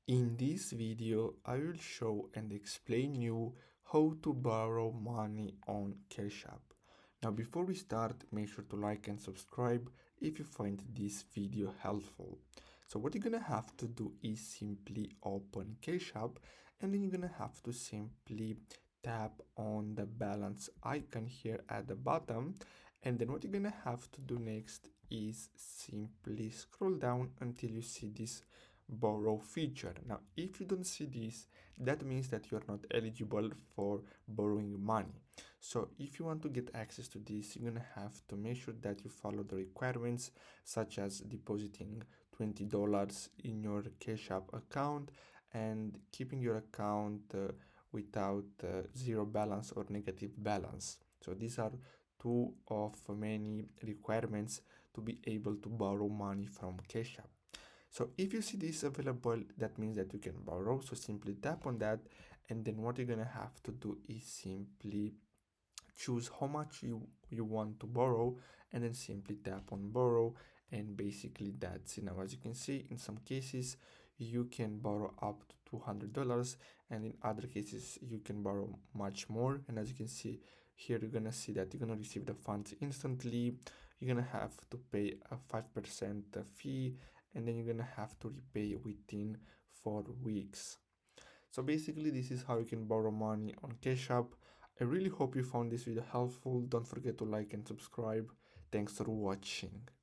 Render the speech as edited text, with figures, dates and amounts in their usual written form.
In this video, I will show and explain you how to borrow money on Cash App. Now before we start, make sure to like and subscribe if you find this video helpful. So what you're gonna have to do is simply open Cash App, and then you're gonna have to simply tap on the balance icon here at the bottom, and then what you're gonna have to do next is simply scroll down until you see this borrow feature. Now if you don't see this, that means that you are not eligible for borrowing money. So if you want to get access to this, you're gonna have to make sure that you follow the requirements, such as depositing $20 in your Cash App account and keeping your account without zero balance or negative balance. So these are two of many requirements to be able to borrow money from Cash App. So if you see this available, that means that you can borrow. So simply tap on that, and then what you're gonna have to do is simply choose how much you want to borrow, and then simply tap on borrow, and basically that's it. Now as you can see, in some cases you can borrow up to $200, and in other cases you can borrow much more. And as you can see here, you're gonna see that you're gonna receive the funds instantly. You're gonna have to pay a 5% fee, and then you're gonna have to repay within 4 weeks. So basically this is how you can borrow money on Cash App. I really hope you found this video helpful. Don't forget to like and subscribe. Thanks for watching.